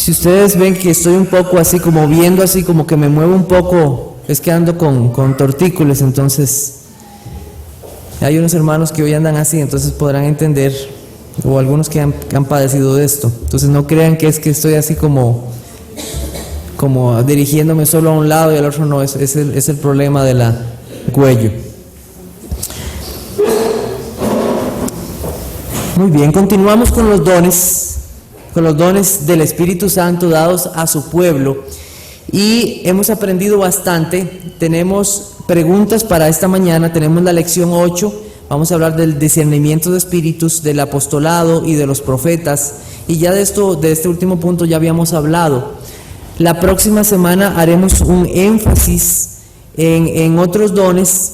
Si ustedes ven que estoy un poco así como viendo, así como que me muevo un poco, es que ando con tortícolis, entonces hay unos hermanos que hoy andan así, entonces podrán entender, o algunos que han padecido de esto. Entonces no crean que es que estoy así como dirigiéndome solo a un lado y al otro no, es el problema de la cuello. Muy bien, continuamos con los dones del Espíritu Santo dados a su pueblo, y hemos aprendido bastante. Tenemos preguntas para esta mañana. Tenemos la lección 8, vamos a hablar del discernimiento de espíritus, del apostolado y de los profetas, y ya de este último punto ya habíamos hablado. La próxima semana haremos un énfasis en otros dones.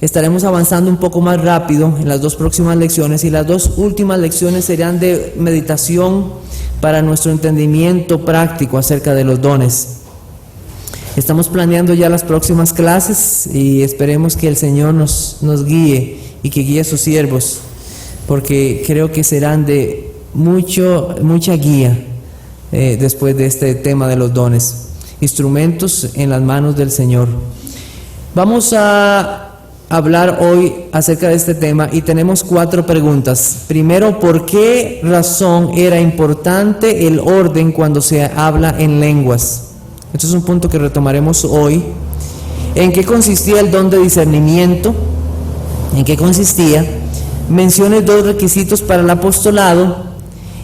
Estaremos avanzando un poco más rápido en las dos próximas lecciones, y las dos últimas lecciones serán de meditación para nuestro entendimiento práctico acerca de los dones. Estamos planeando ya las próximas clases y esperemos que el Señor nos guíe y que guíe a sus siervos, porque creo que serán de mucha guía después de este tema de los dones, instrumentos en las manos del Señor. Vamos a hablar hoy acerca de este tema y tenemos 4 preguntas. Primero, ¿por qué razón era importante el orden cuando se habla en lenguas? Este es un punto que retomaremos hoy. ¿En qué consistía el don de discernimiento? ¿En qué consistía? Mencione 2 requisitos para el apostolado,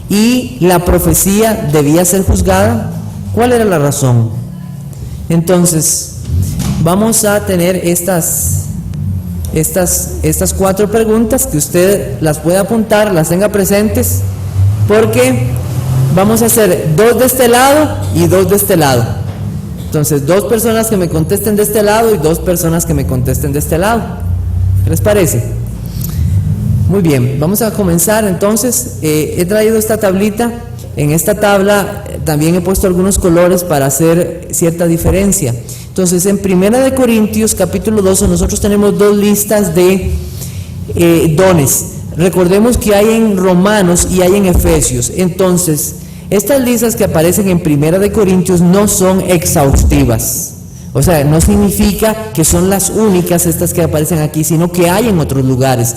y la profecía debía ser juzgada. ¿Cuál era la razón? Entonces, vamos a tener estas 4 preguntas, que usted las pueda apuntar, las tenga presentes, porque vamos a hacer 2 de este lado y 2 de este lado. Entonces, 2 personas que me contesten de este lado y 2 personas que me contesten de este lado. ¿Qué les parece? Muy bien, vamos a comenzar entonces. He traído esta tablita. En esta tabla también he puesto algunos colores para hacer cierta diferencia. Entonces, en 1 Corintios capítulo 12 nosotros tenemos 2 listas de dones. Recordemos que hay en Romanos y hay en Efesios. Entonces, estas listas que aparecen en 1 Corintios no son exhaustivas. O sea, no significa que son las únicas estas que aparecen aquí, sino que hay en otros lugares.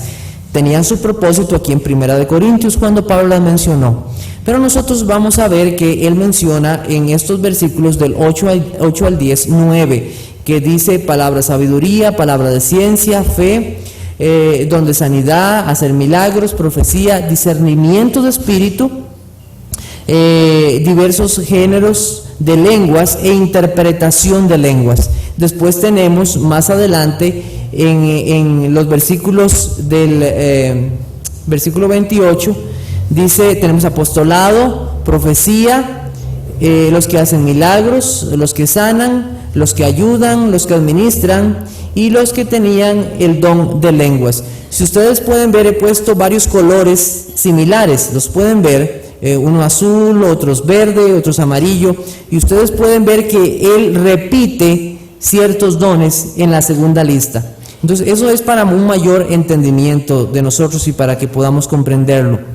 Tenían su propósito aquí en 1 Corintios cuando Pablo las mencionó. Pero nosotros vamos a ver que él menciona en estos versículos del 8 al 10, 9, que dice palabra de sabiduría, palabra de ciencia, fe, don de sanidad, hacer milagros, profecía, discernimiento de espíritu, diversos géneros de lenguas e interpretación de lenguas. Después tenemos más adelante en los versículos del versículo 28, dice, tenemos apostolado, profecía, los que hacen milagros, los que sanan, los que ayudan, los que administran y los que tenían el don de lenguas. Si ustedes pueden ver, he puesto varios colores similares, los pueden ver, uno azul, otros verde, otros amarillo, y ustedes pueden ver que él repite ciertos dones en la segunda lista. Entonces, eso es para un mayor entendimiento de nosotros y para que podamos comprenderlo.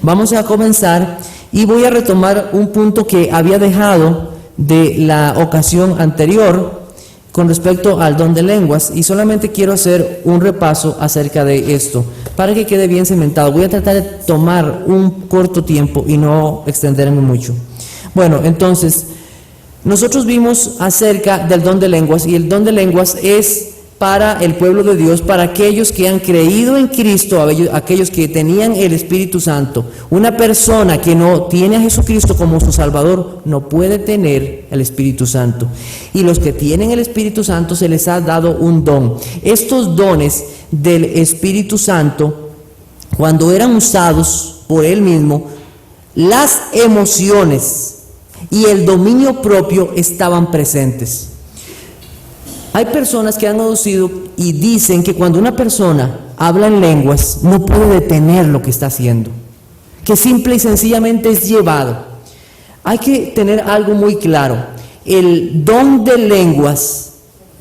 Vamos a comenzar y voy a retomar un punto que había dejado de la ocasión anterior con respecto al don de lenguas, y solamente quiero hacer un repaso acerca de esto para que quede bien cimentado. Voy a tratar de tomar un corto tiempo y no extenderme mucho. Bueno, entonces, nosotros vimos acerca del don de lenguas, y el don de lenguas es para el pueblo de Dios, para aquellos que han creído en Cristo, aquellos que tenían el Espíritu Santo. Una persona que no tiene a Jesucristo como su Salvador no puede tener el Espíritu Santo. Y los que tienen el Espíritu Santo se les ha dado un don. Estos dones del Espíritu Santo, cuando eran usados por Él mismo, las emociones y el dominio propio estaban presentes. Hay personas que han aducido y dicen que cuando una persona habla en lenguas no puede detener lo que está haciendo, que simple y sencillamente es llevado. Hay que tener algo muy claro: el don de lenguas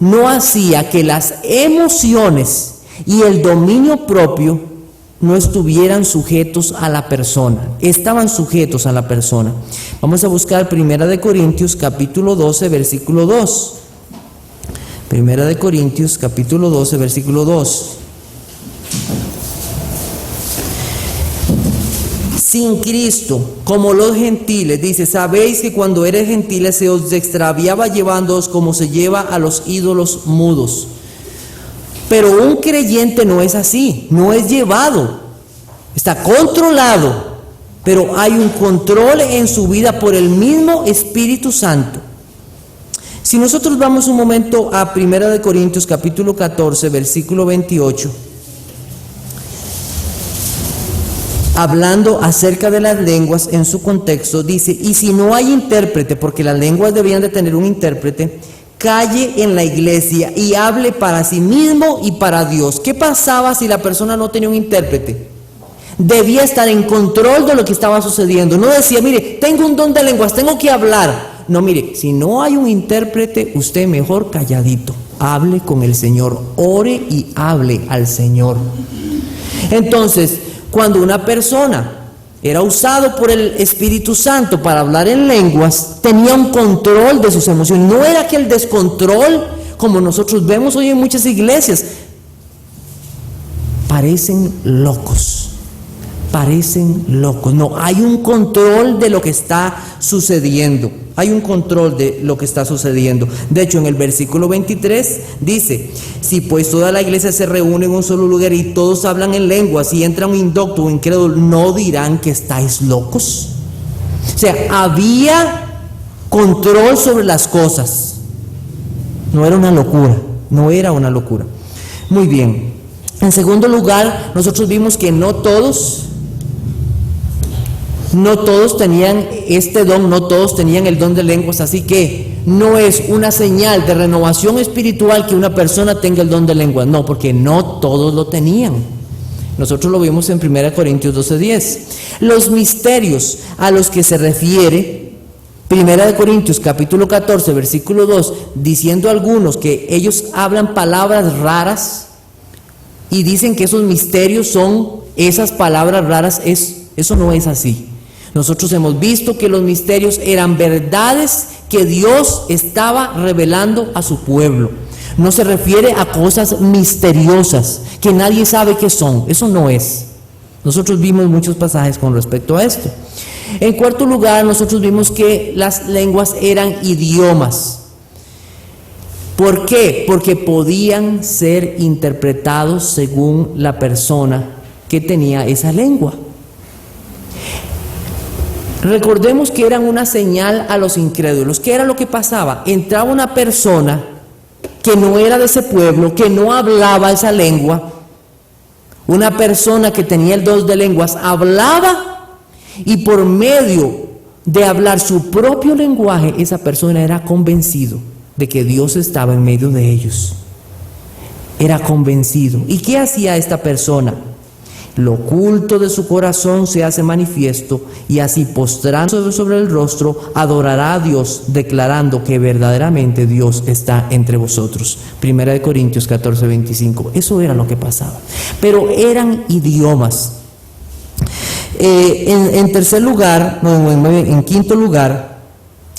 no hacía que las emociones y el dominio propio no estuvieran sujetos a la persona, estaban sujetos a la persona. Vamos a buscar 1 Corintios capítulo 12, versículo 2. 1 Corintios capítulo 12, versículo 2. Sin Cristo, como los gentiles, dice, sabéis que cuando eres gentiles se os extraviaba llevándoos como se lleva a los ídolos mudos. Pero un creyente no es así, no es llevado, está controlado, pero hay un control en su vida por el mismo Espíritu Santo. Si nosotros vamos un momento a 1 Corintios capítulo 14, versículo 28, hablando acerca de las lenguas en su contexto, dice, y si no hay intérprete, porque las lenguas debían de tener un intérprete, calle en la iglesia y hable para sí mismo y para Dios. ¿Qué pasaba si la persona no tenía un intérprete? Debía estar en control de lo que estaba sucediendo. No decía, mire, tengo un don de lenguas, tengo que hablar. No, mire, si no hay un intérprete, usted mejor calladito, hable con el Señor, ore y hable al Señor. Entonces, cuando una persona era usado por el Espíritu Santo para hablar en lenguas, tenía un control de sus emociones. No era aquel descontrol como nosotros vemos hoy en muchas iglesias. Parecen locos. No, hay un control de lo que está sucediendo. Hay un control de lo que está sucediendo. De hecho, en el versículo 23 dice, si pues toda la iglesia se reúne en un solo lugar y todos hablan en lenguas y entra un indocto o incrédulo, ¿no dirán que estáis locos? O sea, había control sobre las cosas. No era una locura. Muy bien. En segundo lugar, nosotros vimos que no todos tenían este don, no todos tenían el don de lenguas, así que no es una señal de renovación espiritual que una persona tenga el don de lenguas, no, porque no todos lo tenían. Nosotros lo vimos en 1 Corintios 12:10. Los misterios a los que se refiere 1 Corintios capítulo 14, versículo 2, diciendo algunos que ellos hablan palabras raras y dicen que esos misterios son esas palabras raras, eso no es así. Nosotros hemos visto que los misterios eran verdades que Dios estaba revelando a su pueblo. No se refiere a cosas misteriosas que nadie sabe qué son. Eso no es. Nosotros vimos muchos pasajes con respecto a esto. En cuarto lugar, nosotros vimos que las lenguas eran idiomas. ¿Por qué? Porque podían ser interpretados según la persona que tenía esa lengua. Recordemos que eran una señal a los incrédulos. ¿Qué era lo que pasaba? Entraba una persona que no era de ese pueblo, que no hablaba esa lengua. Una persona que tenía el don de lenguas hablaba, y por medio de hablar su propio lenguaje, esa persona era convencido de que Dios estaba en medio de ellos. Era convencido. ¿Y qué hacía esta persona? Lo oculto de su corazón se hace manifiesto, y así postrándose sobre el rostro adorará a Dios, declarando que verdaderamente Dios está entre vosotros. 1 Corintios 14, 25. Eso era lo que pasaba. Pero eran idiomas. En tercer lugar, en quinto lugar,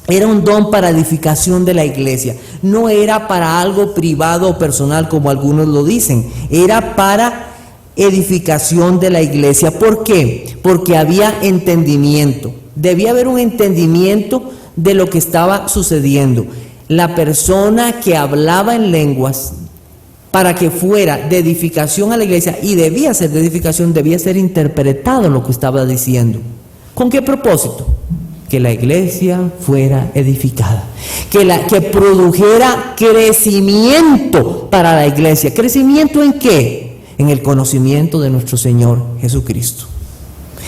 era un don para edificación de la iglesia. No era para algo privado o personal como algunos lo dicen. Era para edificación de la iglesia. ¿Por qué? Porque había entendimiento. Debía haber un entendimiento de lo que estaba sucediendo. La persona que hablaba en lenguas, para que fuera de edificación a la iglesia, y debía ser de edificación, debía ser interpretado lo que estaba diciendo. ¿Con qué propósito? Que la iglesia fuera edificada, que produjera crecimiento para la iglesia. ¿Crecimiento en qué? En el conocimiento de nuestro Señor Jesucristo,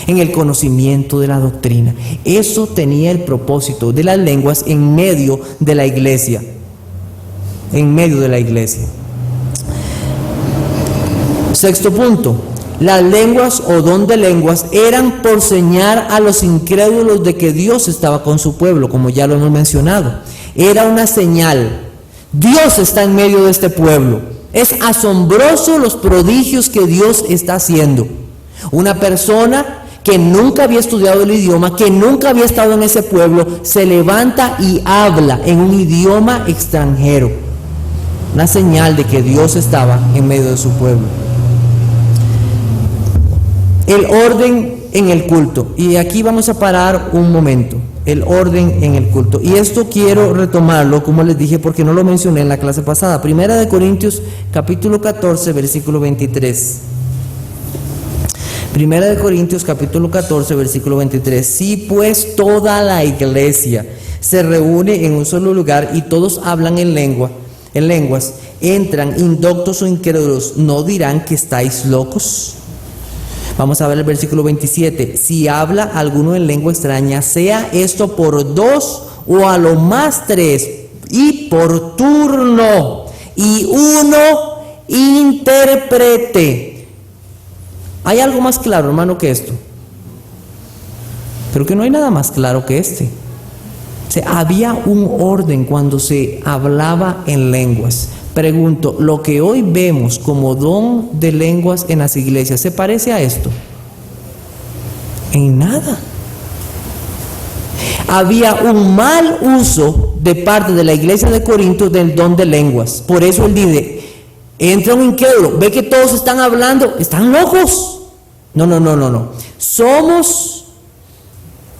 en el conocimiento de la doctrina. Eso tenía el propósito de las lenguas en medio de la iglesia. Sexto punto, las lenguas o don de lenguas eran por señal a los incrédulos de que Dios estaba con su pueblo, como ya lo hemos mencionado. Era una señal. Dios está en medio de este pueblo. Es asombroso los prodigios que Dios está haciendo. Una persona que nunca había estudiado el idioma, que nunca había estado en ese pueblo, se levanta y habla en un idioma extranjero. Una señal de que Dios estaba en medio de su pueblo. El orden en el culto. Y aquí vamos a parar un momento. El orden en el culto. Y esto quiero retomarlo, como les dije, porque no lo mencioné en la clase pasada. Primera de Corintios, capítulo 14, versículo 23. Primera de Corintios, capítulo 14, versículo 23. Si pues toda la iglesia se reúne en un solo lugar y todos hablan en lenguas, entran indoctos o incrédulos, ¿no dirán que estáis locos? Vamos a ver el versículo 27. Si habla alguno en lengua extraña, sea esto por 2 o a lo más 3, y por turno, y uno interprete. ¿Hay algo más claro, hermano, que esto? Creo que no hay nada más claro que este. O sea, había un orden cuando se hablaba en lenguas. Pregunto, ¿lo que hoy vemos como don de lenguas en las iglesias se parece a esto? En nada. Había un mal uso de parte de la iglesia de Corinto del don de lenguas. Por eso él dice, entra un incrédulo, ve que todos están hablando, están locos. No. Somos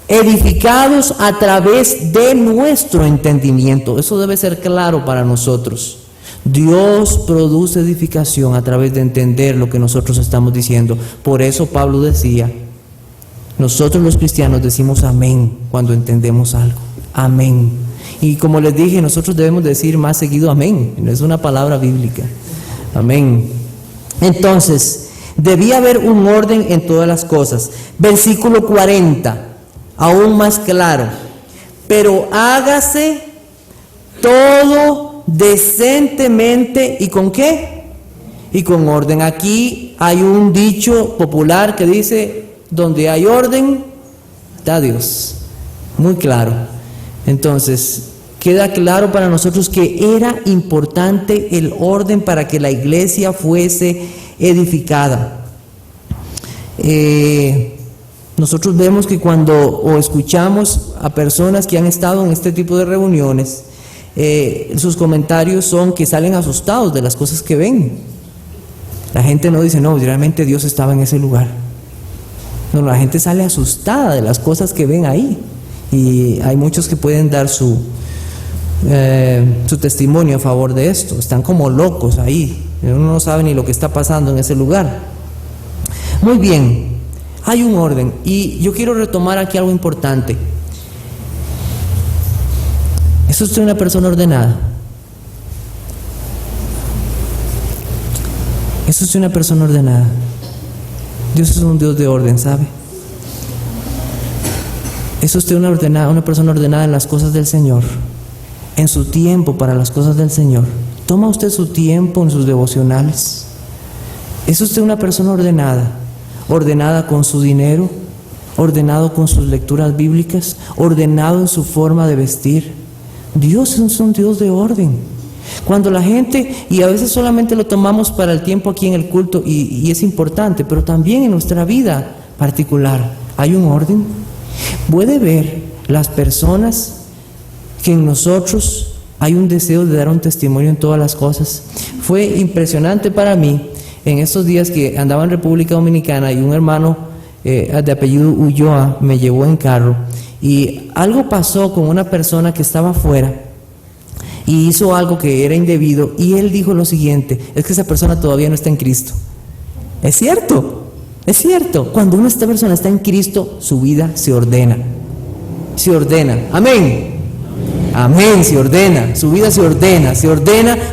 edificados a través de nuestro entendimiento. Eso debe ser claro para nosotros. Dios produce edificación a través de entender lo que nosotros estamos diciendo. Por eso Pablo decía, nosotros los cristianos decimos amén cuando entendemos algo. Amén. Y como les dije, nosotros debemos decir más seguido amén. No es una palabra bíblica. Amén. Entonces, debía haber un orden en todas las cosas. Versículo 40, aún más claro. Pero hágase todo decentemente, ¿y con qué? Y con orden. Aquí hay un dicho popular que dice, donde hay orden, está Dios. Muy claro. Entonces, queda claro para nosotros que era importante el orden para que la iglesia fuese edificada. Nosotros vemos que cuando escuchamos a personas que han estado en este tipo de reuniones, sus comentarios son que salen asustados de las cosas que ven. La gente no dice, no, realmente Dios estaba en ese lugar. No, la gente sale asustada de las cosas que ven ahí. Y hay muchos que pueden dar su testimonio a favor de esto. Están como locos ahí. Uno no sabe ni lo que está pasando en ese lugar. Muy bien, hay un orden. Y yo quiero retomar aquí algo importante. ¿Es usted una persona ordenada? ¿Es usted una persona ordenada? Dios es un Dios de orden, ¿sabe? ¿Es usted una persona ordenada en las cosas del Señor? En su tiempo para las cosas del Señor. ¿Toma usted su tiempo en sus devocionales? ¿Es usted una persona ordenada? ¿Ordenada con su dinero? ¿Ordenado con sus lecturas bíblicas? ¿Ordenado en su forma de vestir? Dios es un Dios de orden. Cuando la gente, y a veces solamente lo tomamos para el tiempo aquí en el culto, y es importante, pero también en nuestra vida particular, hay un orden. Puede ver las personas que en nosotros hay un deseo de dar un testimonio en todas las cosas. Fue impresionante para mí en estos días que andaba en República Dominicana y un hermano de apellido Ulloa me llevó en carro y algo pasó con una persona que estaba afuera y hizo algo que era indebido y él dijo lo siguiente: es que esa persona todavía no está en Cristo. Es cierto. Cuando esta persona está en Cristo, su vida se ordena. Amén. Se ordena. Su vida se ordena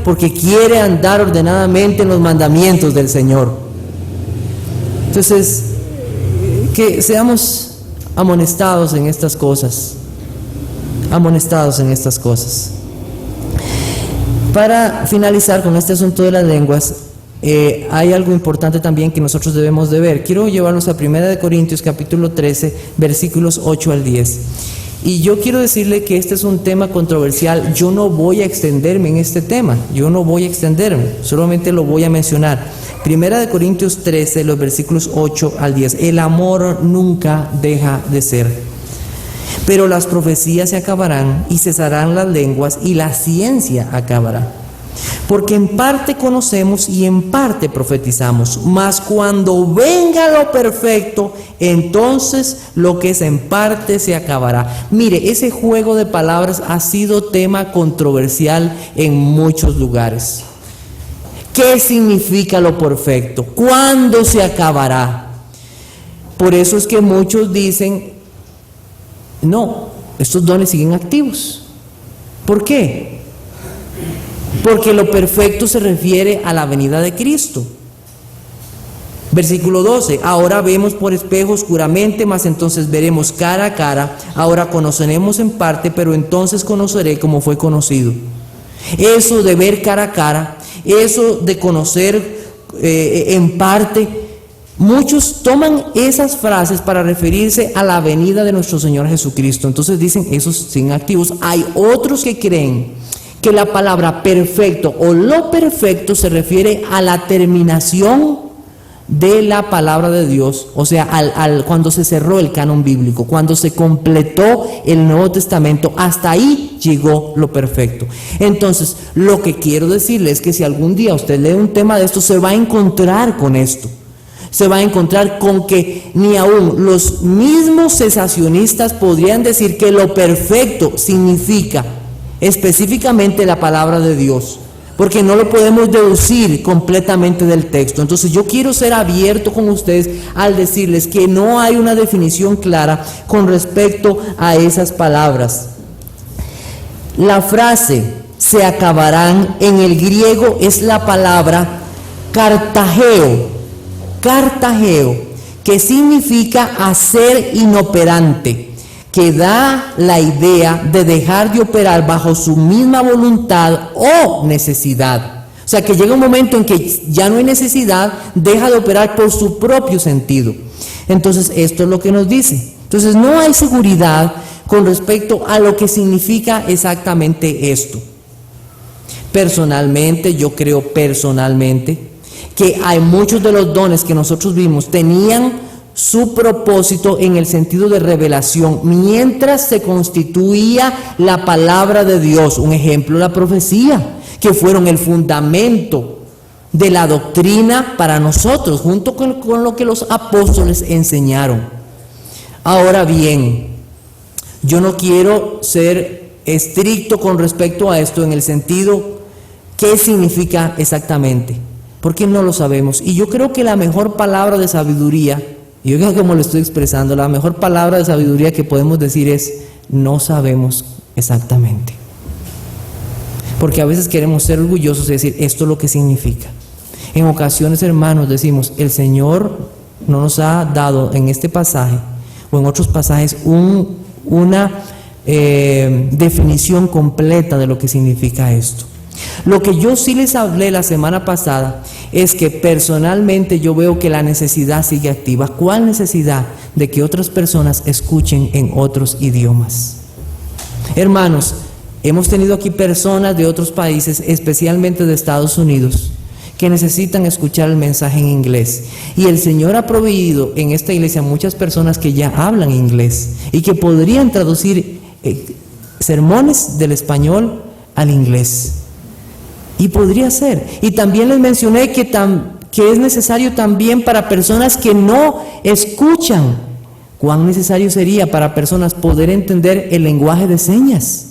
porque quiere andar ordenadamente en los mandamientos del Señor. Entonces, que seamos amonestados en estas cosas. Para finalizar con este asunto de las lenguas, hay algo importante también que nosotros debemos de ver. Quiero llevarlos a 1 Corintios capítulo 13, versículos 8 al 10. Y yo quiero decirle que este es un tema controversial. Yo no voy a extenderme en este tema. Solamente lo voy a mencionar. Primera de Corintios 13, los versículos 8 al 10. El amor nunca deja de ser. Pero las profecías se acabarán y cesarán las lenguas y la ciencia acabará. Porque en parte conocemos y en parte profetizamos, mas cuando venga lo perfecto, entonces lo que es en parte se acabará. Mire, ese juego de palabras ha sido tema controversial en muchos lugares. ¿Qué significa lo perfecto? ¿Cuándo se acabará? Por eso es que muchos dicen, no, estos dones siguen activos. ¿Por qué? Porque lo perfecto se refiere a la venida de Cristo. Versículo 12, ahora vemos por espejo oscuramente, mas entonces veremos cara a cara. Ahora conoceremos en parte, pero entonces conoceré como fue conocido. Eso de ver cara a cara, eso de conocer en parte, muchos toman esas frases para referirse a la venida de nuestro Señor Jesucristo. Entonces dicen, esos siguen activos. Hay otros que creen que la palabra perfecto o lo perfecto se refiere a la terminación de la palabra de Dios, o sea, cuando se cerró el canon bíblico, cuando se completó el Nuevo Testamento, hasta ahí llegó lo perfecto. Entonces, lo que quiero decirle es que si algún día usted lee un tema de esto, se va a encontrar con esto. Se va a encontrar con que ni aún los mismos cesacionistas podrían decir que lo perfecto significa específicamente la palabra de Dios, porque no lo podemos deducir completamente del texto. Entonces yo quiero ser abierto con ustedes al decirles que no hay una definición clara con respecto a esas palabras. La frase se acabarán en el griego es la palabra cartageo, que significa hacer inoperante, que da la idea de dejar de operar bajo su misma voluntad o necesidad. O sea, que llega un momento en que ya no hay necesidad, deja de operar por su propio sentido. Entonces, esto es lo que nos dice. Entonces, no hay seguridad con respecto a lo que significa exactamente esto. Personalmente, yo creo que hay muchos de los dones que nosotros vimos tenían su propósito en el sentido de revelación mientras se constituía la palabra de Dios. Un ejemplo, la profecía, que fueron el fundamento de la doctrina para nosotros, junto con lo que los apóstoles enseñaron. Ahora bien, yo no quiero ser estricto con respecto a esto en el sentido qué significa exactamente, porque no lo sabemos. Y yo creo que la mejor palabra de sabiduría, yo creo que como lo estoy expresando, la mejor palabra de sabiduría que podemos decir es, no sabemos exactamente. Porque a veces queremos ser orgullosos y decir, esto es lo que significa. En ocasiones, hermanos, decimos, el Señor no nos ha dado en este pasaje o en otros pasajes una definición completa de lo que significa esto. Lo que yo sí les hablé la semana pasada es que personalmente yo veo que la necesidad sigue activa. ¿Cuál necesidad? De que otras personas escuchen en otros idiomas. Hermanos, hemos tenido aquí personas de otros países, especialmente de Estados Unidos, que necesitan escuchar el mensaje en inglés. Y el Señor ha proveído en esta iglesia muchas personas que ya hablan inglés y que podrían traducir sermones del español al inglés. Y podría ser. Y también les mencioné que es necesario también para personas que no escuchan. ¿Cuán necesario sería para personas poder entender el lenguaje de señas?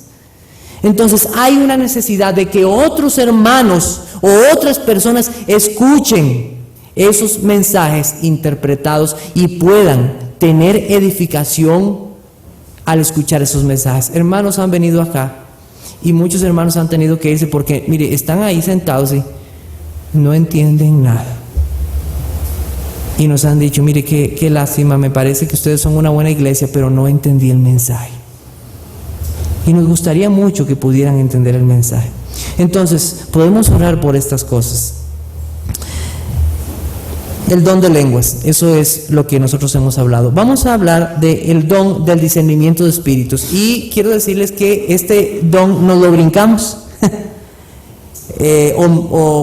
Entonces hay una necesidad de que otros hermanos o otras personas escuchen esos mensajes interpretados y puedan tener edificación al escuchar esos mensajes. Hermanos han venido acá y muchos hermanos han tenido que irse porque, mire, están ahí sentados y no entienden nada. Y nos han dicho, mire, qué lástima, me parece que ustedes son una buena iglesia, pero no entendí el mensaje. Y nos gustaría mucho que pudieran entender el mensaje. Entonces, podemos orar por estas cosas. El don de lenguas, eso es lo que nosotros hemos hablado. Vamos a hablar del don del discernimiento de espíritus, y quiero decirles que este don nos lo brincamos.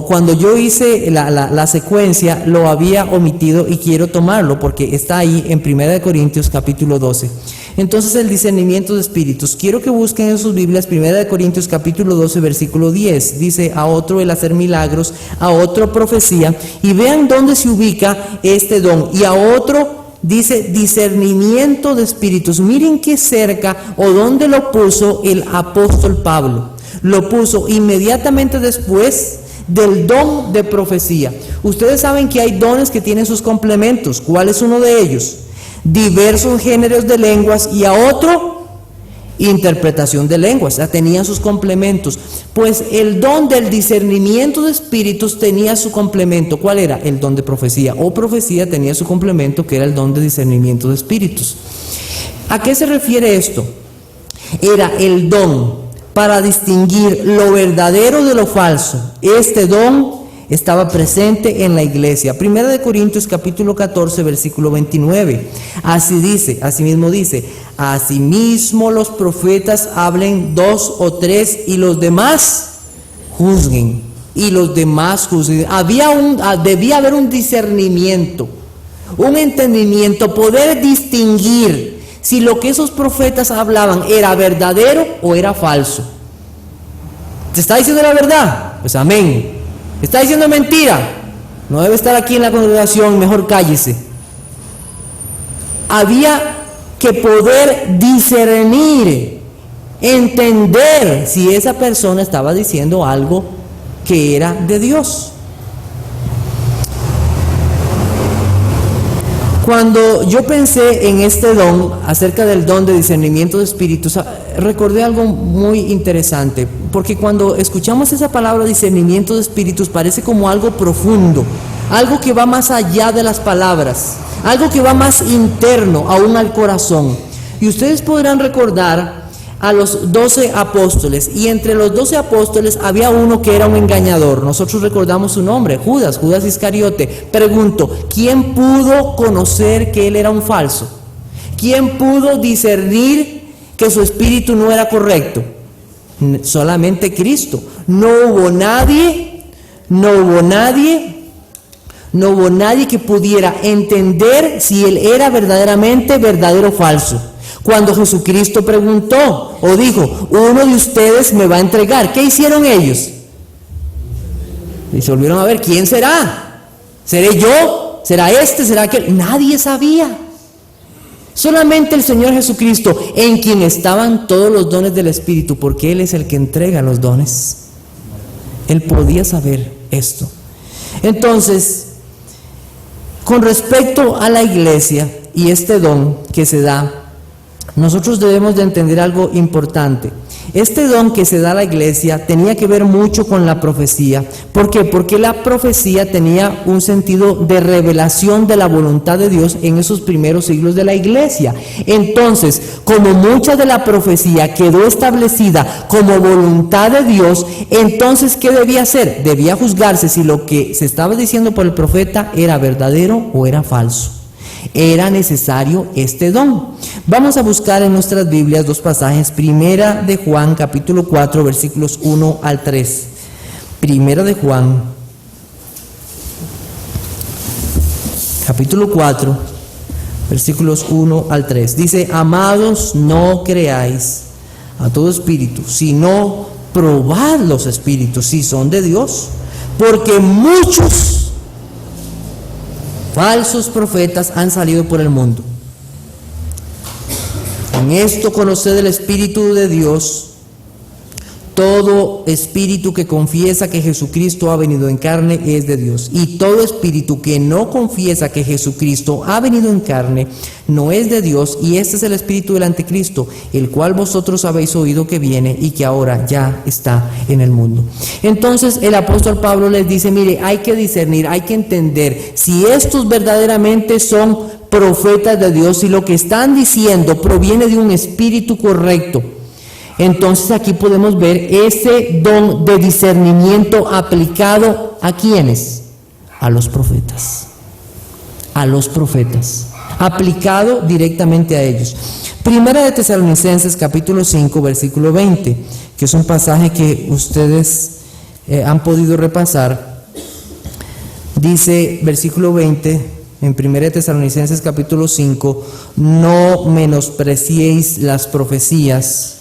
Cuando yo hice la secuencia lo había omitido y quiero tomarlo porque está ahí en 1 Corintios capítulo 12. Entonces, el discernimiento de espíritus, quiero que busquen en sus Biblias 1 Corintios capítulo 12 versículo 10. Dice: a otro el hacer milagros, a otro profecía, y vean dónde se ubica este don, y a otro dice discernimiento de espíritus. Miren qué cerca o dónde lo puso el apóstol Pablo. Lo puso inmediatamente después del don de profecía. Ustedes saben que hay dones que tienen sus complementos. ¿Cuál es uno de ellos? Diversos géneros de lenguas, y a otro interpretación de lenguas. Ya tenían sus complementos. Pues el don del discernimiento de espíritus tenía su complemento. ¿Cuál era? El don de profecía. O profecía tenía su complemento, que era el don de discernimiento de espíritus. ¿A qué se refiere esto? Era el don para distinguir lo verdadero de lo falso. Este don estaba presente en la iglesia. 1 Corintios capítulo 14 versículo 29. Asimismo dice: asimismo los profetas hablen 2 o 3, y los demás juzguen. Debía haber un discernimiento, un entendimiento, poder distinguir si lo que esos profetas hablaban era verdadero o era falso. ¿Te está diciendo la verdad? Pues amén. ¿Está diciendo mentira? No debe estar aquí en la congregación, mejor cállese. Había que poder discernir, entender si esa persona estaba diciendo algo que era de Dios. Cuando yo pensé en este don, acerca del don de discernimiento de espíritus, recordé algo muy interesante, porque cuando escuchamos esa palabra discernimiento de espíritus parece como algo profundo, algo que va más allá de las palabras, algo que va más interno, aún al corazón. Y ustedes podrán recordar a los 12 apóstoles, y entre los 12 apóstoles había uno que era un engañador. Nosotros recordamos su nombre, Judas Iscariote. Pregunto, ¿quién pudo conocer que él era un falso? ¿Quién pudo discernir que su espíritu no era correcto? Solamente Cristo. No hubo nadie que pudiera entender si él era verdaderamente verdadero o falso. Cuando Jesucristo preguntó o dijo: uno de ustedes me va a entregar, ¿qué hicieron ellos? Y se volvieron a ver: ¿quién será? ¿Seré yo? ¿Será este? ¿Será aquel? Nadie sabía. Solamente el Señor Jesucristo, en quien estaban todos los dones del Espíritu, porque Él es el que entrega los dones. Él podía saber esto. Entonces, con respecto a la iglesia y este don que se da, nosotros debemos de entender algo importante. Este don que se da a la iglesia tenía que ver mucho con la profecía. ¿Por qué? Porque la profecía tenía un sentido de revelación de la voluntad de Dios en esos primeros siglos de la iglesia. Entonces, como mucha de la profecía quedó establecida como voluntad de Dios, entonces, ¿qué debía hacer? Debía juzgarse si lo que se estaba diciendo por el profeta era verdadero o era falso. Era necesario este don. Vamos a buscar en nuestras Biblias dos pasajes. Primera de Juan capítulo 4 versículos 1 al 3. Primera de Juan capítulo 4 versículos 1 al 3. Dice: amados, no creáis a todo espíritu, sino probad los espíritus si son de Dios, porque muchos falsos profetas han salido por el mundo. En esto conoced el Espíritu de Dios. Todo espíritu que confiesa que Jesucristo ha venido en carne es de Dios, y todo espíritu que no confiesa que Jesucristo ha venido en carne no es de Dios, y este es el espíritu del anticristo, el cual vosotros habéis oído que viene y que ahora ya está en el mundo. Entonces el apóstol Pablo les dice: mire, hay que discernir, hay que entender si estos verdaderamente son profetas de Dios, si lo que están diciendo proviene de un espíritu correcto. Entonces aquí podemos ver ese don de discernimiento aplicado ¿a quiénes? A los profetas. a los profetas, aplicado directamente a ellos. Primera de Tesalonicenses capítulo 5 versículo 20, que es un pasaje que ustedes han podido repasar. Dice versículo 20 en Primera de Tesalonicenses capítulo 5: no menospreciéis las profecías,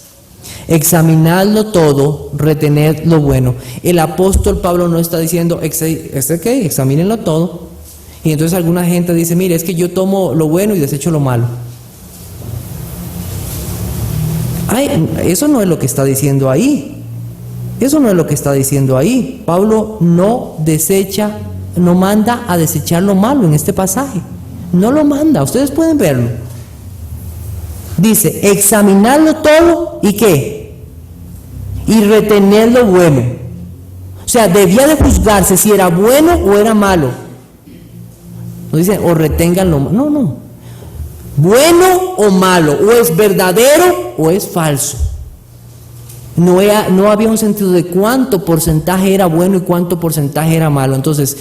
examinadlo todo, retened lo bueno. El apóstol Pablo no está diciendo examínenlo todo. Y entonces alguna gente dice: mire, es que yo tomo lo bueno y desecho lo malo. Eso no es lo que está diciendo ahí. Eso no es lo que está diciendo ahí. Pablo no manda a desechar lo malo en este pasaje. No lo manda, ustedes pueden verlo. Dice, examinarlo todo y ¿qué? Y retener lo bueno. O sea, debía de juzgarse si era bueno o era malo. No dice, o retengan lo malo. No. Bueno o malo, o es verdadero o es falso. No había un sentido de cuánto porcentaje era bueno y cuánto porcentaje era malo. Entonces,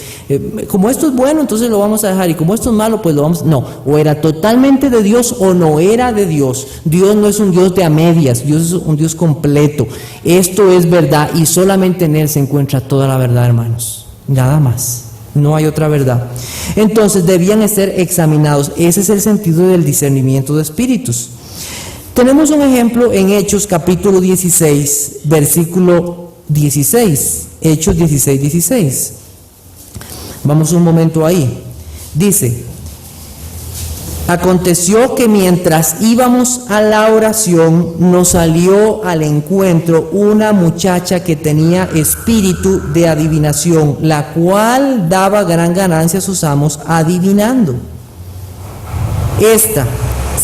como esto es bueno, entonces lo vamos a dejar, y como esto es malo, pues lo vamos. No, o era totalmente de Dios o no era de Dios. Dios no es un Dios de a medias, Dios es un Dios completo. Esto es verdad y solamente en Él se encuentra toda la verdad, hermanos. Nada más, no hay otra verdad. Entonces debían ser examinados. Ese es el sentido del discernimiento de espíritus. Tenemos un ejemplo en Hechos capítulo 16, versículo 16. Hechos 16, 16. Vamos un momento ahí. Dice: aconteció que mientras íbamos a la oración, nos salió al encuentro una muchacha que tenía espíritu de adivinación, la cual daba gran ganancia a sus amos adivinando. Esta,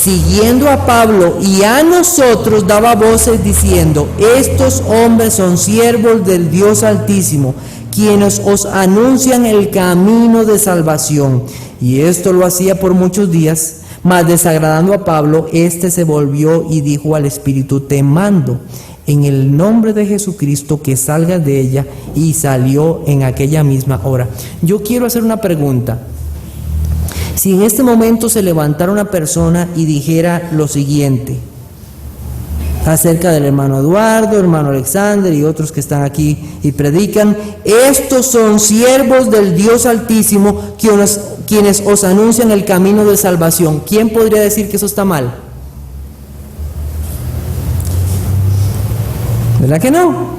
siguiendo a Pablo y a nosotros, daba voces diciendo: estos hombres son siervos del Dios Altísimo, quienes os anuncian el camino de salvación. Y esto lo hacía por muchos días, mas desagradando a Pablo, éste se volvió y dijo al espíritu: te mando en el nombre de Jesucristo que salgas de ella. Y salió en aquella misma hora. Yo quiero hacer una pregunta. Si en este momento se levantara una persona y dijera lo siguiente acerca del hermano Eduardo, hermano Alexander y otros que están aquí y predican: estos son siervos del Dios Altísimo, quienes os anuncian el camino de salvación, ¿quién podría decir que eso está mal? ¿Verdad que no?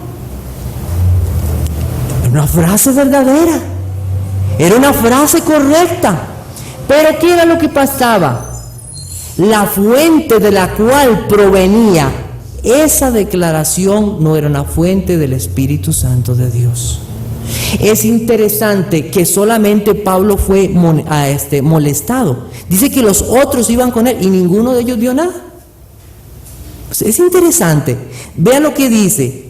Era una frase verdadera, era una frase correcta. Pero ¿qué era lo que pasaba? La fuente de la cual provenía esa declaración no era una fuente del Espíritu Santo de Dios. Es interesante que solamente Pablo fue molestado. Dice que los otros iban con él y ninguno de ellos vio nada. Pues es interesante. Vean lo que dice.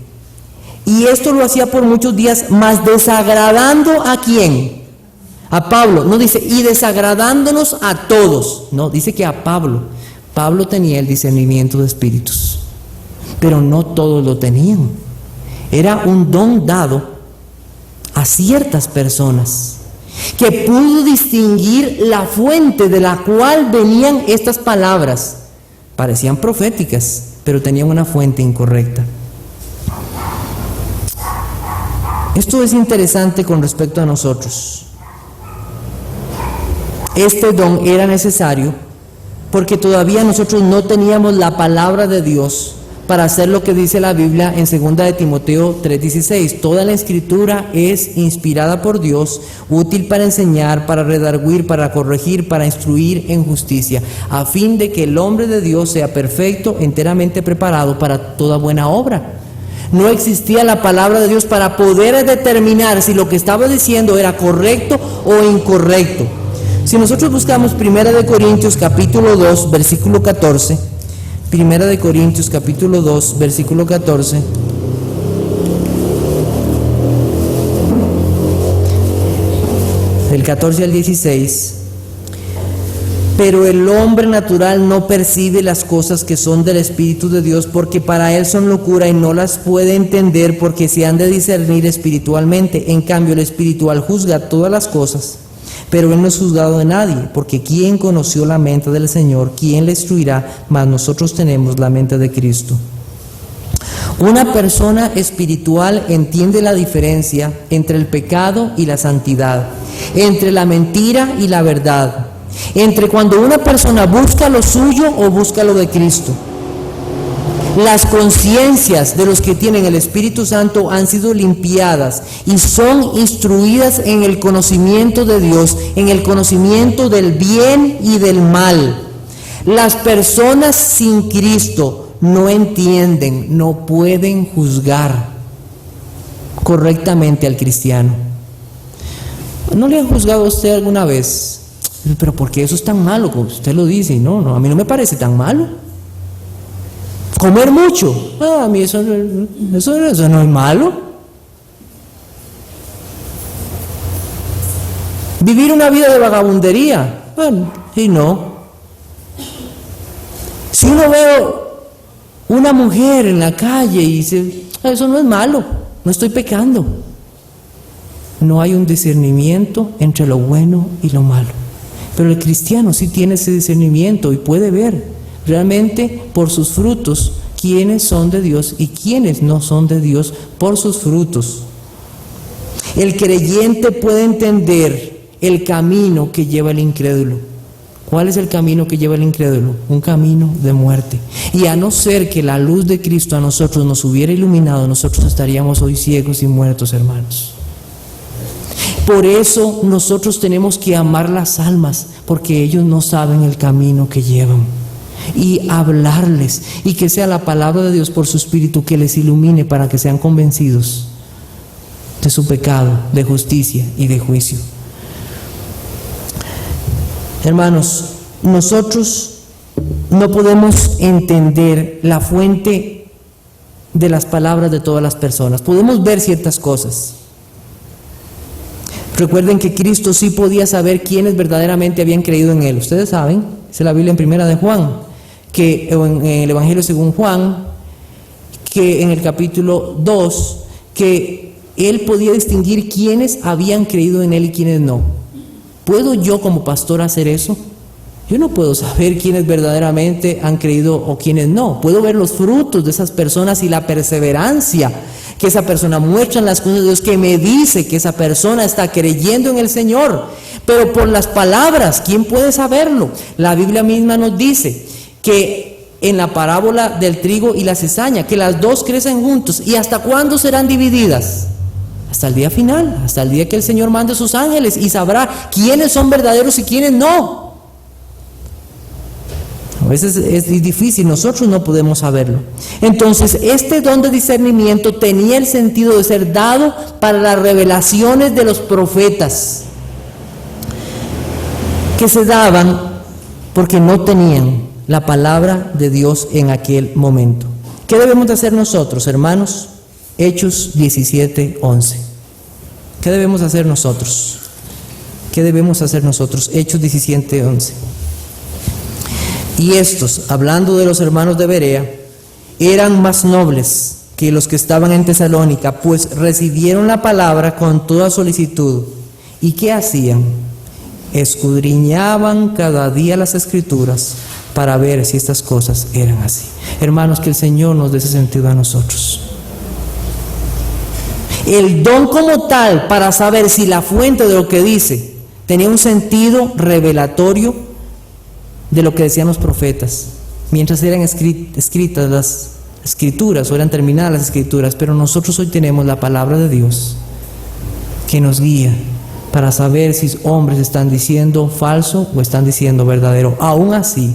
Y esto lo hacía por muchos días, mas desagradando ¿a quién? A Pablo. No dice y desagradándonos a todos. No, dice que a Pablo. Pablo tenía el discernimiento de espíritus, pero no todos lo tenían. Era un don dado a ciertas personas que pudo distinguir la fuente de la cual venían estas palabras. Parecían proféticas, pero tenían una fuente incorrecta. Esto es interesante con respecto a nosotros. Este don era necesario porque todavía nosotros no teníamos la palabra de Dios para hacer lo que dice la Biblia en 2 de Timoteo 3:16. Toda la escritura es inspirada por Dios, útil para enseñar, para redarguir, para corregir, para instruir en justicia, a fin de que el hombre de Dios sea perfecto, enteramente preparado para toda buena obra. No existía la palabra de Dios para poder determinar si lo que estaba diciendo era correcto o incorrecto. Si nosotros buscamos 1 de Corintios capítulo 2, versículo 14, 1 de Corintios capítulo 2, versículo 14, del 14 al 16, pero el hombre natural no percibe las cosas que son del Espíritu de Dios, porque para él son locura y no las puede entender, porque se han de discernir espiritualmente. En cambio, el espiritual juzga todas las cosas, Pero Él no es juzgado de nadie, porque ¿quién conoció la mente del Señor? ¿Quién le instruirá? Mas nosotros tenemos la mente de Cristo. Una persona espiritual entiende la diferencia entre el pecado y la santidad, entre la mentira y la verdad, entre cuando una persona busca lo suyo o busca lo de Cristo. Las conciencias de los que tienen el Espíritu Santo han sido limpiadas y son instruidas en el conocimiento de Dios, en el conocimiento del bien y del mal. Las personas sin Cristo no entienden, no pueden juzgar correctamente al cristiano. ¿No le han juzgado a usted alguna vez? Pero ¿por qué eso es tan malo? Como usted lo dice. No, a mí no me parece tan malo. Comer mucho, a mí eso no es malo. Vivir una vida de vagabundería, bueno, y no. Si uno ve una mujer en la calle y dice, eso no es malo, no estoy pecando. No hay un discernimiento entre lo bueno y lo malo. Pero el cristiano sí tiene ese discernimiento y puede ver realmente por sus frutos quiénes son de Dios y quiénes no son de Dios por sus frutos. El creyente puede entender el camino que lleva el incrédulo. ¿Cuál es el camino que lleva el incrédulo? Un camino de muerte. Y a no ser que la luz de Cristo a nosotros nos hubiera iluminado, nosotros estaríamos hoy ciegos y muertos, hermanos. Por eso nosotros tenemos que amar las almas, porque ellos no saben el camino que llevan. Y hablarles, y que sea la palabra de Dios por su Espíritu que les ilumine para que sean convencidos de su pecado, de justicia y de juicio. Hermanos, nosotros no podemos entender la fuente de las palabras de todas las personas. Podemos ver ciertas cosas. Recuerden que Cristo sí podía saber quiénes verdaderamente habían creído en Él. Ustedes saben, dice la Biblia en Primera de Juan, que en el Evangelio según Juan, que en el capítulo 2, que Él podía distinguir quiénes habían creído en Él y quiénes no. ¿Puedo yo como pastor hacer eso? Yo no puedo saber quiénes verdaderamente han creído o quiénes no. Puedo ver los frutos de esas personas y la perseverancia que esa persona muestra en las cosas de Dios, que me dice que esa persona está creyendo en el Señor. Pero por las palabras, ¿quién puede saberlo? La Biblia misma nos dice que en la parábola del trigo y la cizaña, que las dos crecen juntos. ¿Y hasta cuándo serán divididas? Hasta el día final, hasta el día que el Señor mande sus ángeles y sabrá quiénes son verdaderos y quiénes no. A veces es difícil, nosotros no podemos saberlo. Entonces, este don de discernimiento tenía el sentido de ser dado para las revelaciones de los profetas, que se daban porque no tenían la palabra de Dios en aquel momento. ¿Qué debemos de hacer nosotros, hermanos? Hechos 17:11. ¿Qué debemos hacer nosotros? ¿Qué debemos hacer nosotros? Hechos 17:11. Y estos, hablando de los hermanos de Berea, eran más nobles que los que estaban en Tesalónica, pues recibieron la palabra con toda solicitud. ¿Y qué hacían? Escudriñaban cada día las Escrituras para ver si estas cosas eran así. Hermanos, que el Señor nos dé ese sentido a nosotros. El don como tal, para saber si la fuente de lo que dice tenía un sentido revelatorio de lo que decían los profetas, mientras eran escritas las Escrituras o eran terminadas las Escrituras. Pero nosotros hoy tenemos la palabra de Dios que nos guía para saber si hombres están diciendo falso o están diciendo verdadero. Aún así,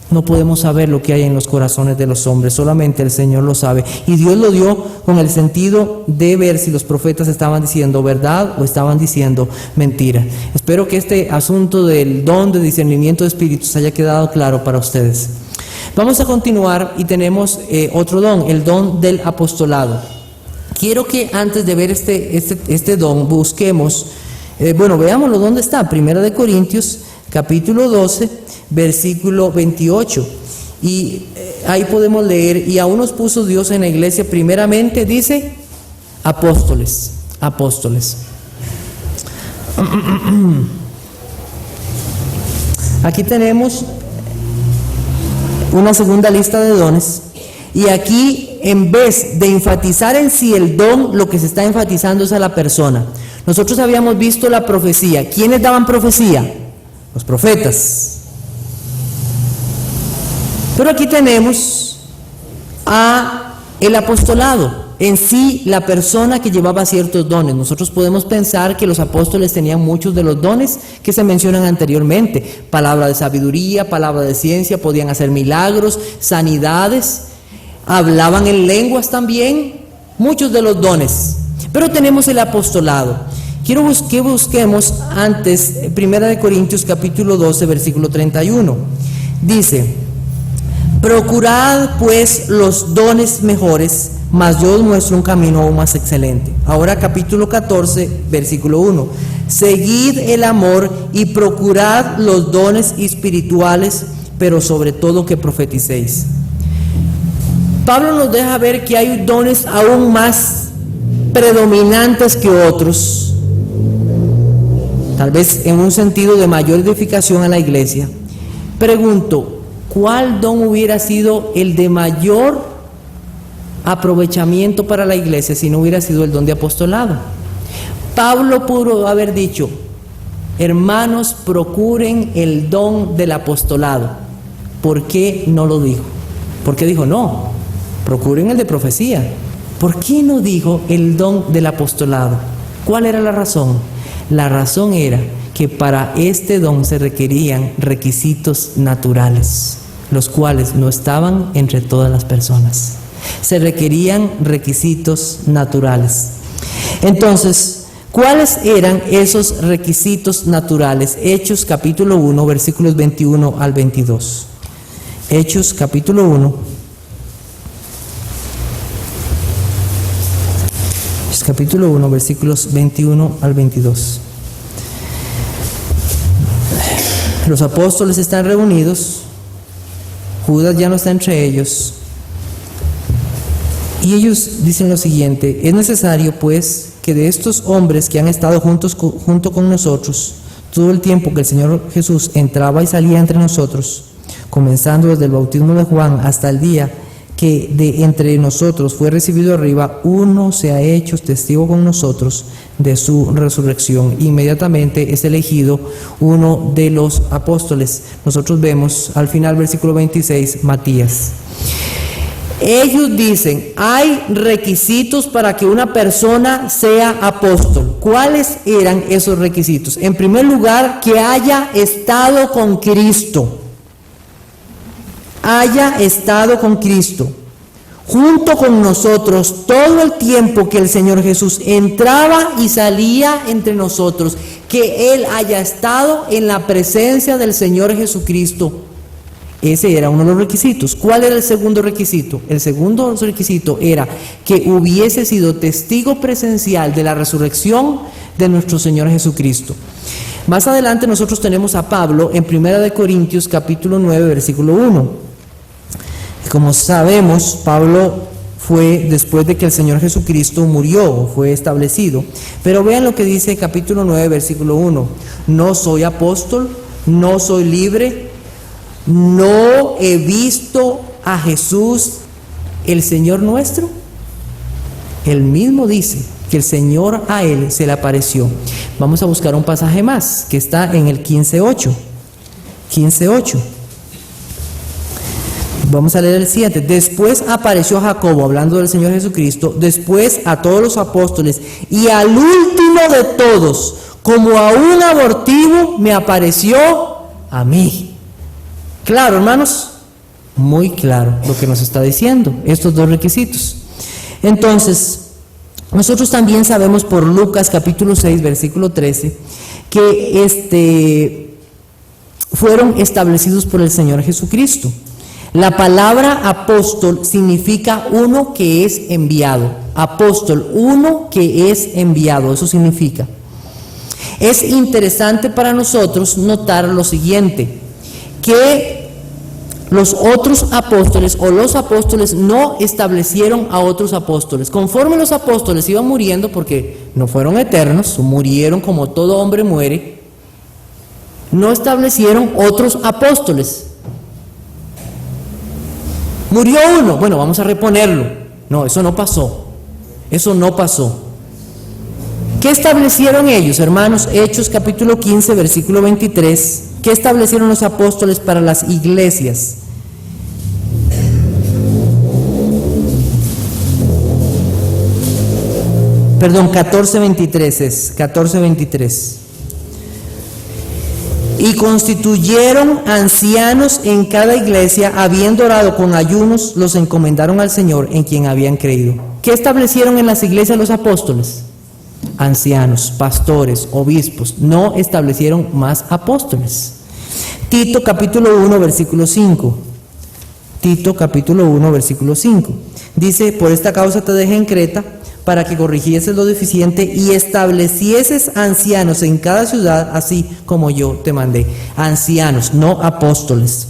no podemos saber lo que hay en los corazones de los hombres, solamente el Señor lo sabe. Y Dios lo dio con el sentido de ver si los profetas estaban diciendo verdad o estaban diciendo mentira. Espero que este asunto del don de discernimiento de espíritus haya quedado claro para ustedes. Vamos a continuar y tenemos otro don, el don del apostolado. Quiero que antes de ver este don busquemos, veámoslo dónde está. Primera de Corintios, capítulo 12, versículo 28, y ahí podemos leer: y aún nos puso Dios en la iglesia primeramente, dice, apóstoles. Aquí tenemos una segunda lista de dones, y aquí, en vez de enfatizar en sí el don, lo que se está enfatizando es a la persona. Nosotros habíamos visto la profecía. ¿Quiénes daban profecía? Los profetas. Pero aquí tenemos a el apostolado, en sí la persona que llevaba ciertos dones. Nosotros podemos pensar que los apóstoles tenían muchos de los dones que se mencionan anteriormente: palabra de sabiduría, palabra de ciencia, podían hacer milagros, sanidades, hablaban en lenguas también, muchos de los dones. Pero tenemos el apostolado. Quiero que busquemos antes 1 Corintios capítulo 12, versículo 31. Dice: procurad pues los dones mejores, mas yo os muestro un camino aún más excelente. Ahora capítulo 14, versículo 1. Seguid el amor y procurad los dones espirituales, pero sobre todo que profeticéis. Pablo nos deja ver que hay dones aún más predominantes que otros, tal vez en un sentido de mayor edificación a la iglesia. Pregunto, ¿cuál don hubiera sido el de mayor aprovechamiento para la iglesia si no hubiera sido el don de apostolado? Pablo pudo haber dicho: hermanos, procuren el don del apostolado. ¿Por qué no lo dijo? ¿Por qué dijo no? Procuren el de profecía. ¿Por qué no dijo el don del apostolado? ¿Cuál era la razón? La razón era que para este don se requerían requisitos naturales, los cuales no estaban entre todas las personas. Se requerían requisitos naturales. Entonces, ¿cuáles eran esos requisitos naturales? Hechos capítulo 1, versículos 21 al 22. Hechos capítulo 1. Capítulo 1, versículos 21 al 22. Los apóstoles están reunidos, Judas ya no está entre ellos, y ellos dicen lo siguiente: es necesario pues que de estos hombres que han estado junto con nosotros todo el tiempo que el Señor Jesús entraba y salía entre nosotros, comenzando desde el bautismo de Juan hasta el día que de entre nosotros fue recibido arriba, uno se ha hecho testigo con nosotros de su resurrección. Inmediatamente es elegido uno de los apóstoles. Nosotros vemos al final, versículo 26, Matías. Ellos dicen: hay requisitos para que una persona sea apóstol. ¿Cuáles eran esos requisitos? En primer lugar, que haya estado con Cristo. Haya estado con Cristo, junto con nosotros, todo el tiempo que el Señor Jesús entraba y salía entre nosotros, que Él haya estado en la presencia del Señor Jesucristo. Ese era uno de los requisitos. ¿Cuál era el segundo requisito? El segundo requisito era que hubiese sido testigo presencial de la resurrección de nuestro Señor Jesucristo. Más adelante nosotros tenemos a Pablo en 1 Corintios capítulo 9, versículo 1. Como sabemos, Pablo fue después de que el Señor Jesucristo murió, fue establecido. Pero vean lo que dice capítulo 9, versículo 1. No soy apóstol, no soy libre, no he visto a Jesús, el Señor nuestro. Él mismo dice que el Señor a él se le apareció. Vamos a buscar un pasaje más que está en el 15:8. 15:8. Vamos a leer el 7. Después apareció a Jacobo, hablando del Señor Jesucristo, después a todos los apóstoles, y al último de todos, como a un abortivo, me apareció a mí. Claro, hermanos, muy claro lo que nos está diciendo, estos dos requisitos. Entonces, nosotros también sabemos por Lucas capítulo 6, versículo 13, que fueron establecidos por el Señor Jesucristo. La palabra apóstol significa uno que es enviado. Apóstol, uno que es enviado, eso significa. Es interesante para nosotros notar lo siguiente, que los otros apóstoles o los apóstoles no establecieron a otros apóstoles. Conforme los apóstoles iban muriendo, porque no fueron eternos, murieron como todo hombre muere, no establecieron otros apóstoles. Murió uno, bueno, vamos a reponerlo. No, eso no pasó. Eso no pasó. ¿Qué establecieron ellos, hermanos? Hechos capítulo 15, versículo 23. ¿Qué establecieron los apóstoles para las iglesias? Perdón, 14:23 es, 14:23. Y constituyeron ancianos en cada iglesia, habiendo orado con ayunos, los encomendaron al Señor en quien habían creído. ¿Qué establecieron en las iglesias los apóstoles? Ancianos, pastores, obispos. No establecieron más apóstoles. Tito capítulo 1, versículo 5. Tito capítulo 1, versículo 5. Dice: por esta causa te dejé en Creta, para que corrigieses lo deficiente y establecieses ancianos en cada ciudad, así como yo te mandé. Ancianos, no apóstoles.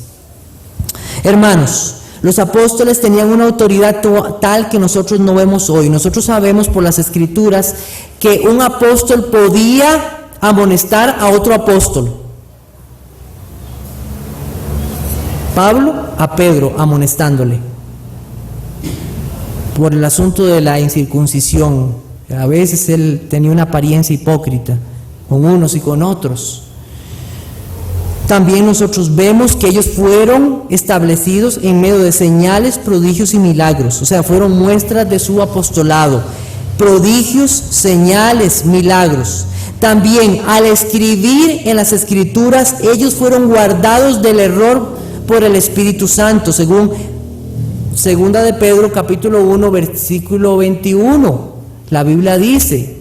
Hermanos, los apóstoles tenían una autoridad tal que nosotros no vemos hoy. Nosotros sabemos por las Escrituras que un apóstol podía amonestar a otro apóstol. Pablo a Pedro amonestándole por el asunto de la incircuncisión. A veces él tenía una apariencia hipócrita con unos y con otros. También nosotros vemos que ellos fueron establecidos en medio de señales, prodigios y milagros. O sea, fueron muestras de su apostolado. Prodigios, señales, milagros. También al escribir en las Escrituras, ellos fueron guardados del error por el Espíritu Santo, según Segunda de Pedro capítulo 1 versículo 21. La Biblia dice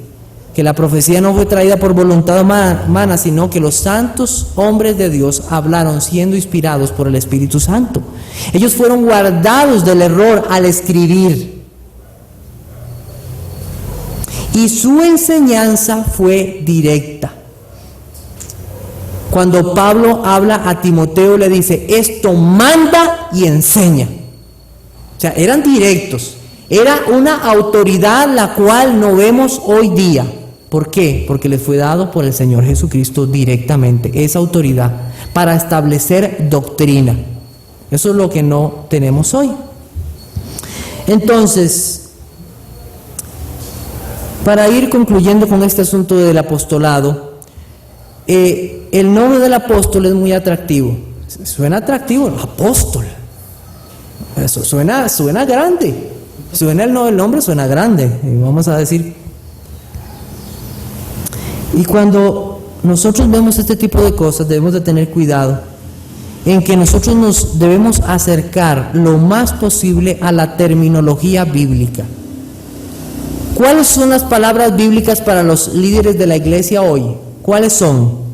que la profecía no fue traída por voluntad humana, sino que los santos hombres de Dios hablaron siendo inspirados por el Espíritu Santo. Ellos fueron guardados del error al escribir. Y su enseñanza fue directa. Cuando Pablo habla a Timoteo, le dice: esto manda y enseña. O sea, eran directos. Era una autoridad la cual no vemos hoy día. ¿Por qué? Porque les fue dado por el Señor Jesucristo directamente esa autoridad para establecer doctrina. Eso es lo que no tenemos hoy. Entonces, para ir concluyendo con este asunto del apostolado, el nombre del apóstol es muy atractivo. Suena atractivo, apóstol. Eso suena grande. El nombre suena grande. Vamos a decir. Y cuando nosotros vemos este tipo de cosas, debemos de tener cuidado en que nosotros nos debemos acercar lo más posible a la terminología bíblica. ¿Cuáles son las palabras bíblicas para los líderes de la iglesia hoy? ¿Cuáles son?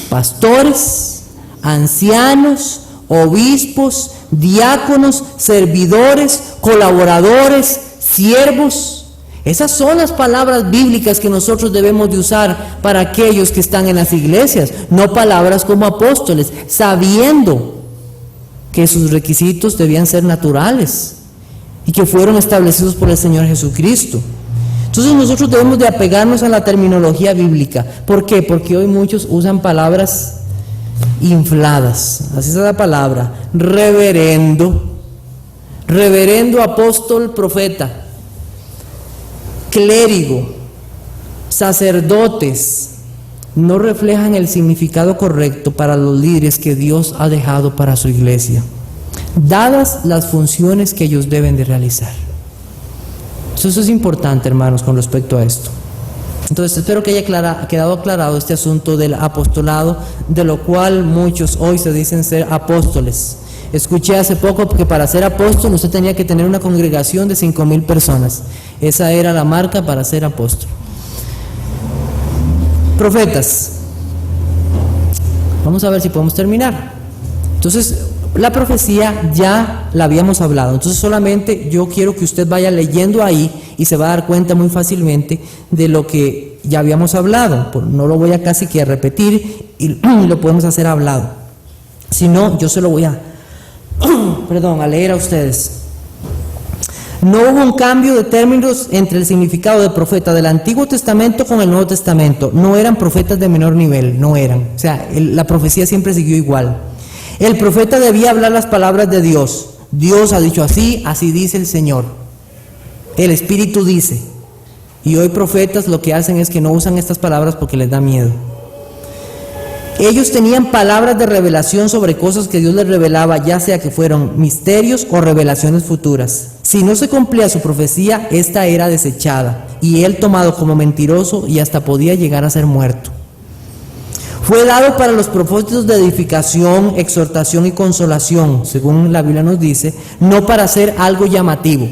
Pastores, ancianos, obispos, diáconos, servidores, colaboradores, siervos. Esas son las palabras bíblicas que nosotros debemos de usar para aquellos que están en las iglesias, no palabras como apóstoles, sabiendo que sus requisitos debían ser naturales y que fueron establecidos por el Señor Jesucristo. Entonces nosotros debemos de apegarnos a la terminología bíblica. ¿Por qué? Porque hoy muchos usan palabras infladas, así es la palabra: reverendo, apóstol, profeta, clérigo, sacerdotes. No reflejan el significado correcto para los líderes que Dios ha dejado para su iglesia, dadas las funciones que ellos deben de realizar. Eso es importante, hermanos, con respecto a esto. Entonces espero que haya quedado aclarado este asunto del apostolado, de lo cual muchos hoy se dicen ser apóstoles. Escuché hace poco que para ser apóstol usted tenía que tener una congregación de 5,000 personas. Esa era la marca para ser apóstol. Profetas. Vamos a ver si podemos terminar. Entonces, la profecía ya la habíamos hablado. Entonces solamente yo quiero que usted vaya leyendo ahí y se va a dar cuenta muy fácilmente de lo que ya habíamos hablado. No lo voy a casi que a repetir y lo podemos hacer hablado. Si no, yo se lo voy a a leer a ustedes. No hubo un cambio de términos entre el significado de profeta del Antiguo Testamento con el Nuevo Testamento. No eran profetas de menor nivel, no eran. O sea, la profecía siempre siguió igual. El profeta debía hablar las palabras de Dios. Dios ha dicho así, así dice el Señor. El Espíritu dice. Y hoy profetas lo que hacen es que no usan estas palabras porque les da miedo. Ellos tenían palabras de revelación sobre cosas que Dios les revelaba, ya sea que fueron misterios o revelaciones futuras. Si no se cumplía su profecía, esta era desechada, y él tomado como mentiroso y hasta podía llegar a ser muerto. Fue dado para los propósitos de edificación, exhortación y consolación, según la Biblia nos dice, no para hacer algo llamativo.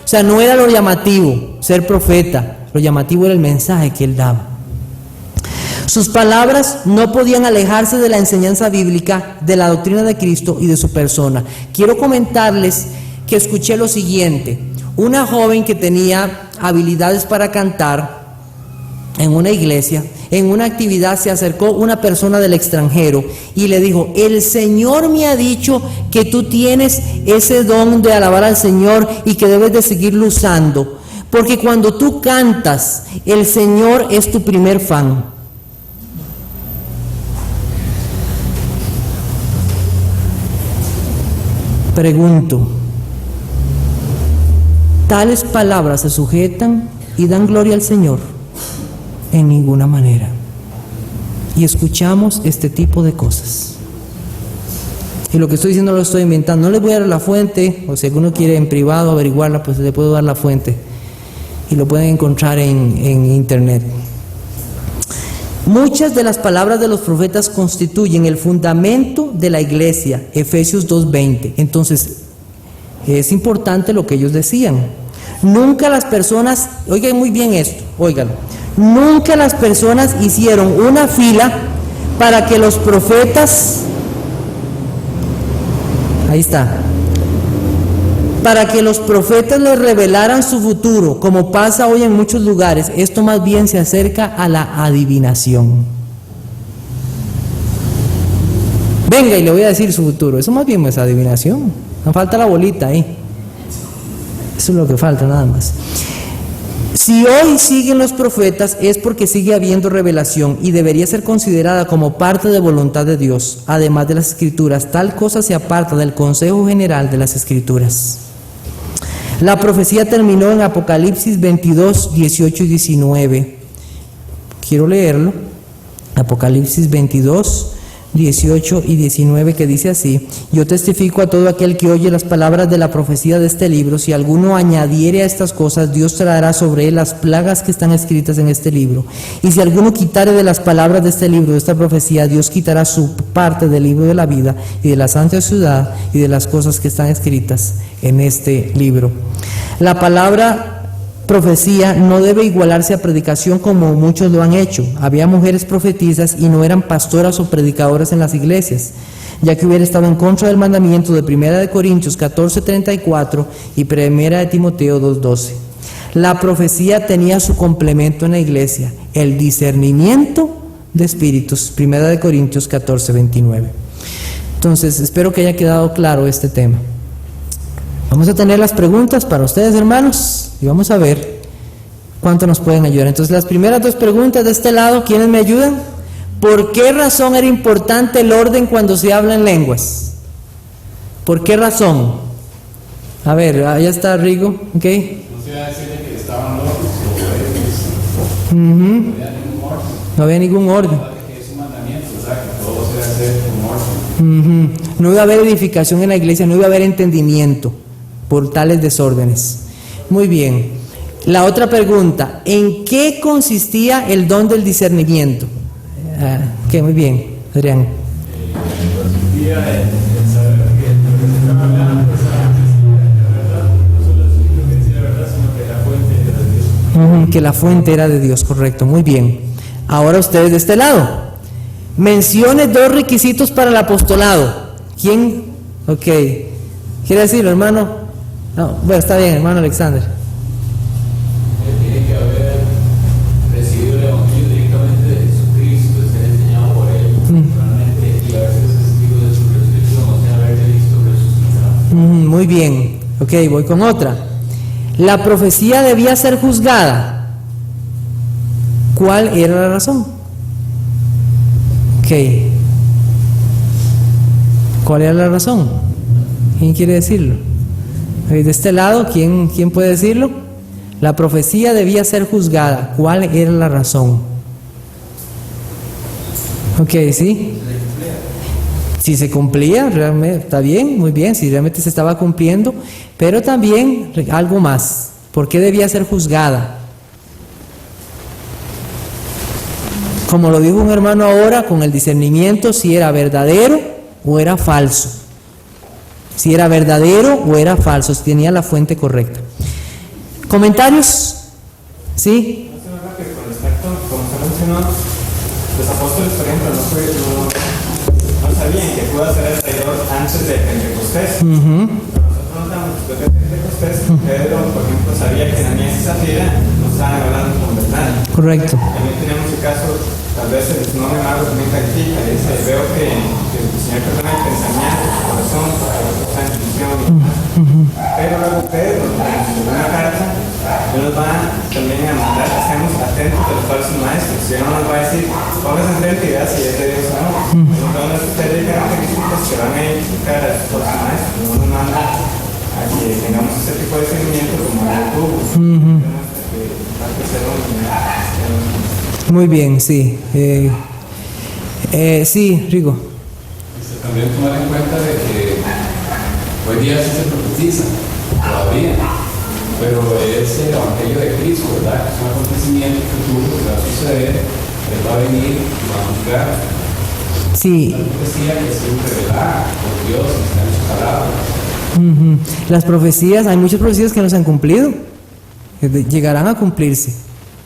O sea, no era lo llamativo ser profeta, lo llamativo era el mensaje que él daba. Sus palabras no podían alejarse de la enseñanza bíblica, de la doctrina de Cristo y de su persona. Quiero comentarles que escuché lo siguiente. Una joven que tenía habilidades para cantar en una iglesia, en una actividad se acercó una persona del extranjero y le dijo: el Señor me ha dicho que tú tienes ese don de alabar al Señor y que debes de seguirlo usando, porque cuando tú cantas, el Señor es tu primer fan. Pregunto, ¿tales palabras se sujetan y dan gloria al Señor? En ninguna manera. Y escuchamos este tipo de cosas. Y lo que estoy diciendo lo estoy inventando. No les voy a dar la fuente, o si alguno quiere en privado averiguarla, pues le puedo dar la fuente. Y lo pueden encontrar en internet. Muchas de las palabras de los profetas constituyen el fundamento de la iglesia, Efesios 2:20. Entonces, es importante lo que ellos decían. Nunca las personas, oigan muy bien esto, óiganlo, nunca las personas hicieron una fila para que los profetas, ahí está, para que los profetas les revelaran su futuro, como pasa hoy en muchos lugares. Esto más bien se acerca a la adivinación. Venga y le voy a decir su futuro. Eso más bien es adivinación. No falta la bolita ahí. Eso es lo que falta, nada más. Si hoy siguen los profetas es porque sigue habiendo revelación y debería ser considerada como parte de voluntad de Dios. Además de las Escrituras, tal cosa se aparta del consejo general de las Escrituras. La profecía terminó en Apocalipsis 22, 18 y 19. Quiero leerlo. Apocalipsis 22, 18 y 19, que dice así: yo testifico a todo aquel que oye las palabras de la profecía de este libro, si alguno añadiere a estas cosas, Dios traerá sobre él las plagas que están escritas en este libro. Y si alguno quitare de las palabras de este libro, de esta profecía, Dios quitará su parte del libro de la vida y de la santa ciudad y de las cosas que están escritas en este libro. La palabra profecía no debe igualarse a predicación como muchos lo han hecho. Había mujeres profetizas y no eran pastoras o predicadoras en las iglesias, ya que hubiera estado en contra del mandamiento de 1 Corintios 14:34 y 1 Timoteo 2:12. La profecía tenía su complemento en la iglesia, el discernimiento de espíritus, 1 Corintios 14:29. Entonces, espero que haya quedado claro este tema. Vamos a tener las preguntas para ustedes, hermanos, y vamos a ver cuánto nos pueden ayudar. Entonces, las primeras dos preguntas de este lado, ¿quiénes me ayudan? ¿Por qué razón era importante el orden cuando se habla en lenguas? ¿Por qué razón? A ver, allá está Rigo, ¿ok? No se va a decirle que estaban locos o No había ningún orden. es un mandamiento, o sea, que todo se hace con orden. No iba a haber edificación en la iglesia, no iba a haber entendimiento por tales desórdenes. Muy bien. La otra pregunta: ¿en qué consistía el don del discernimiento? Que muy bien, Adrián. Consistía en saber que lo que se está hablando es la verdad, no solo decir la verdad, sino que la fuente era de Dios. Que la fuente era de Dios, correcto, muy bien. Ahora ustedes de este lado. Mencione dos requisitos para el apostolado. ¿Quién? Ok. ¿Quiere decirlo, hermano? No, bueno, está bien, hermano Alexander. Tiene que haber recibido el evangelio directamente de Jesucristo, de ser enseñado por él, realmente, y haber sido testigo de su resurrección, o sea, haberle visto resucitado. Muy bien. Ok, voy con otra. La profecía debía ser juzgada. ¿Cuál era la razón? Ok. ¿Cuál era la razón? ¿Quién quiere decirlo? De este lado, ¿quién puede decirlo? La profecía debía ser juzgada. ¿Cuál era la razón? Ok, ¿sí? Si se cumplía, realmente está bien, muy bien, si realmente se estaba cumpliendo, pero también algo más. ¿Por qué debía ser juzgada? Como lo dijo un hermano ahora, con el discernimiento si era verdadero o era falso. Si era verdadero o era falso, si tenía la fuente correcta. ¿Comentarios? ¿Sí? Con respecto, como se mencionó, los apóstoles, por ejemplo, no sabían que pudo ser el traidor antes de Pentecostés. Nosotros nos damos después de Pentecostés. Pedro, por ejemplo, sabía que Ananías y Zafira no estaban hablando con verdad. Correcto. También tenemos el caso, tal vez el nombre malo también califica, dice, veo que el Señor perdona el pensamiento, el corazón, para que está en intención y demás. Pero luego Pedro, en una carta, Él nos va también a mandar, estemos atentos a los falsos maestros. Él no nos va a decir, póngase enfrente y vea si es de Dios o no. No van a ustedes características que van a identificar a los falsos maestros. No nos manda a que tengamos ese tipo de seguimiento como el tubo. Muy bien, sí. Sí, Rigo. También tomar en cuenta de que hoy día sí se profetiza, todavía, pero es el Evangelio de Cristo, ¿verdad? Es un acontecimiento futuro que va a suceder, Él va a venir, va a juzgar. Sí. La profecía que se revelada por Dios, está en su palabra. Las profecías, hay muchas profecías que no se han cumplido, que llegarán a cumplirse,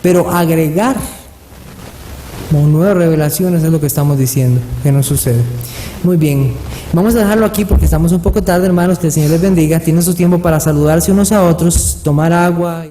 pero agregar como nuevas revelaciones es lo que estamos diciendo, que no sucede. Muy bien, vamos a dejarlo aquí porque estamos un poco tarde, hermanos, que el Señor les bendiga. Tienen su tiempo para saludarse unos a otros, tomar agua.